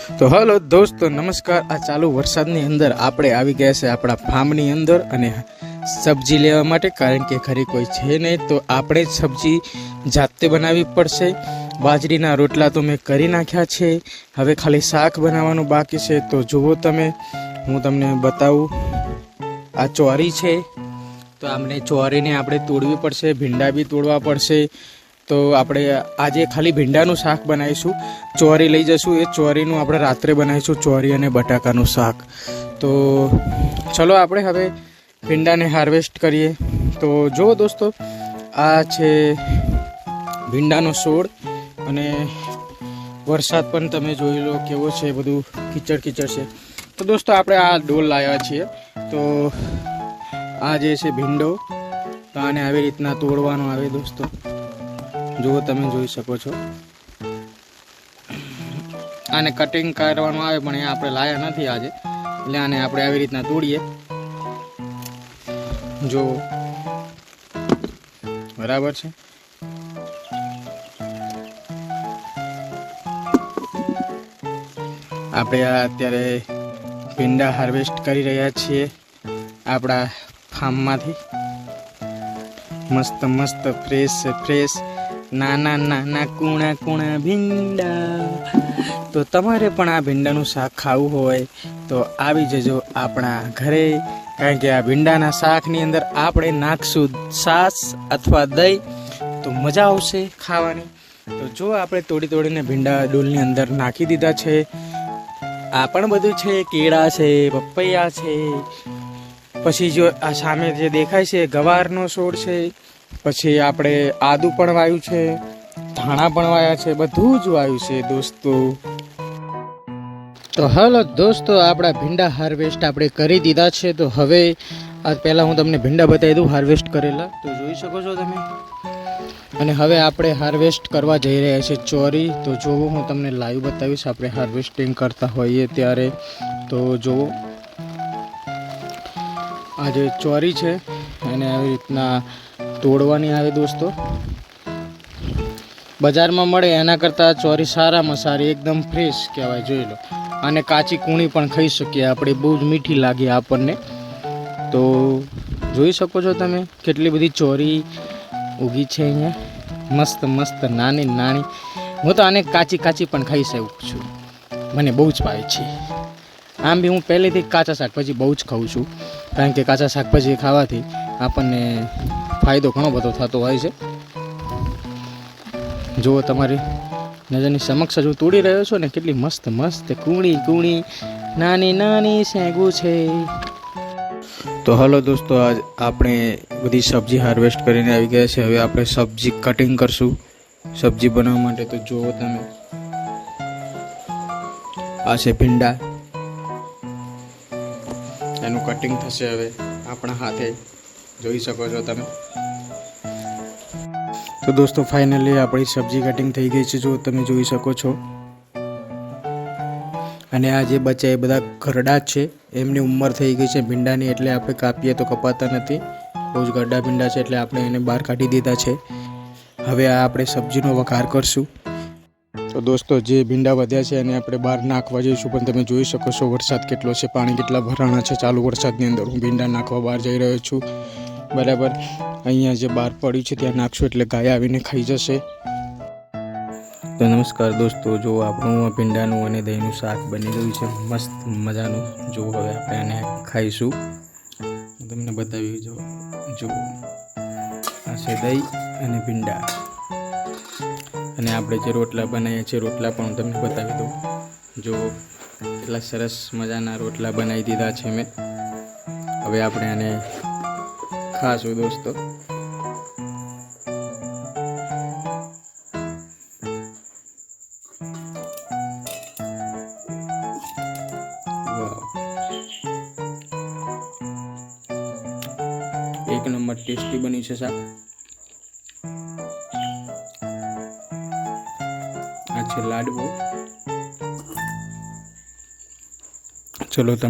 તો હેલો દોસ્તો, નમસ્કાર। આ ચાલુ વરસાદની અંદર આપણે આવી ગયા છે આપણા ફાર્મની અંદર અને સબ્જી લેવા માટે, કારણ કે ઘરે કોઈ છે નહીં તો આપણે જ સબ્જી જાતે બનાવવી પડશે। બાજરીના રોટલા તો મેં કરી નાખ્યા છે, હવે ખાલી શાક બનાવવાનું બાકી છે। તો જુઓ તમે, હું તમને બતાવું। આ ચોરી છે, તો આમને ચોરીને આપણે તોડવી પડશે, ભીંડા બી તોડવા પડશે। તો આપણે આજે ખાલી ભીંડાનું શાક બનાવીશું, ચોરી લઈ જશું, એ ચોરીનું આપણે રાત્રે બનાવીશું, ચોરી અને બટાકાનું શાક। તો ચલો આપણે હવે ભીંડાને હાર્વેસ્ટ કરીએ। તો જો દોસ્તો, આ છે ભીંડાનો છોડ અને વરસાદ પણ તમે જોઈ લો કેવો છે, બધું કીચડ કીચડ છે। તો દોસ્તો આપણે આ ડોલ લાવ્યા છીએ। તો આ જે છે ભીંડો, તો આને આવી રીતના તોડવાનો આવે દોસ્તો, જો તમે જોઈ શકો છો। આને કટિંગ કરવાનું આવે પણ એ આપણે લાયા નથી આજે, એટલે આને આપણે આવી રીતના તોડીએ, જો બરાબર છે। આપણે અત્યારે ભીંડા હાર્વેસ્ટ કરી રહ્યા છીએ આપણા ફાર્મમાંથી। મસ્ત મસ્ત ફ્રેશ નાના નાના કૂણા કૂણા ભીંડા। તો તમારે પણ આ ભીંડાનું શાક ખાવું હોય તો આવી જજો આપણા ઘરે, કારણ કે આ ભીંડાના શાકની અંદર આપણે નાખશું છાશ અથવા દહીં, તો મજા આવશે ખાવાની। તો જો આપણે તોડીને ભીંડા ડોલની અંદર નાખી દીધા છે। આ પણ બધું છે, કેળા છે, પપૈયા છે, પછી જો આ સામે જે દેખાય છે ગવારનો છોડ છે, પછી આપણે આદુ પણ વાવ્યું છે, ધાણા પણ વાવ્યા છે, બધું જ વાવ્યું છે દોસ્તો। તો હાલો દોસ્તો, આપણા ભીંડા હાર્વેસ્ટ આપણે કરી દીધા છે। તો હવે આ પહેલાં હું તમને ભીંડા બતાવી દઉં હાર્વેસ્ટ કરેલા, તો જોઈ શકો છો તમે। અને હવે આપણે હાર્વેસ્ટ કરવા જઈ રહ્યા છીએ ચોરી। તો જોવો, હું તમને લાઈવ બતાવીશ આપણે હાર્વેસ્ટિંગ કરતા હોઈએ ત્યારે। તો જુઓ, આ જે ચોરી છે એને આવી રીતના તોડવાની આવે દોસ્તો, બજારમાં મળે એના કરતાં ચોરી સારામાં સારી, એકદમ ફ્રેશ કહેવાય, જોઈ લો। અને કાચી કૂણી પણ ખાઈ શકીએ આપણે, બહુ જ મીઠી લાગે આપણને। તો જોઈ શકો છો તમે કેટલી બધી ચોરી ઉગી છે અહીંયા, મસ્ત મસ્ત નાની નાની। હું તો આને કાચી પણ ખાઈ શકું છું, મને બહુ જ ભાવે છે। આમ બી હું પહેલેથી કાચા શાકભાજી બહુ જ ખાઉં છું, કારણ કે કાચા શાકભાજી ખાવાથી આપણને ફાયદો ઘણો બધો થતો હોય છે। જુઓ, તમારી નજરની સમક્ષ હું તોડી રહ્યો છું ને, કેટલી મસ્ત મસ્ત કૂણી નાની નાની શેગું છે। તો હલો દોસ્તો, આજ આપણે બધી સબ્જી હાર્વેસ્ટ કરીને આવી ગયા છે। હવે આપણે સબ્જી કટિંગ કરશું સબ્જી બનાવવા માટે। તો જુઓ તમે, આ છે ભીંડા, એનું કટિંગ થશે હવે આપણા હાથે, જોઈ શકો છો તમે। તો દોસ્તો, ફાઇનલી આપણી સબ્જી કટિંગ થઈ ગઈ છે, જો તમે જોઈ શકો છો। અને આ જે બચ્ચા એ બધા ઘરડા જ છે, એમની ઉંમર થઈ ગઈ છે ભીંડાની, એટલે આપણે કાપીએ તો કપાતા નથી, બહુ જ ઘરડા ભીંડા છે, એટલે આપણે એને બહાર કાઢી દીધા છે। હવે આ આપણે સબ્જીનો વઘાર કરશું। તો દોસ્તો, જે ભીંડા વધ્યા છે એને આપણે બહાર નાખવા જઈશું, પણ તમે જોઈ શકો છો વરસાદ કેટલો છે, પાણી કેટલા ભરાણા છે। ચાલુ વરસાદની અંદર હું ભીંડા નાખવા બહાર જઈ રહ્યો છું, બરાબર। અહીંયા જે બહાર પડ્યું છે ત્યાં નાખશું એટલે ગાય આવીને ખાઈ જશે। તો નમસ્કાર દોસ્તો, જો આપણું ભીંડાનું અને દહીંનું શાક બની ગયું છે મસ્ત મજાનું। જો હવે આપણે એને ખાઈશું, તમને બતાવી જો આ છે દહીં અને ભીંડા, અને આપણે જે રોટલા બનાવીએ છીએ રોટલા પણ હું તમને બતાવી દઉં। જો કેટલા સરસ મજાના રોટલા બનાવી દીધા છે મેં, હવે આપણે આને ખાશું દોસ્તો। એક નંબર ટેસ્ટી બની છે શાક। આ છે લાડવો। ચલો તમે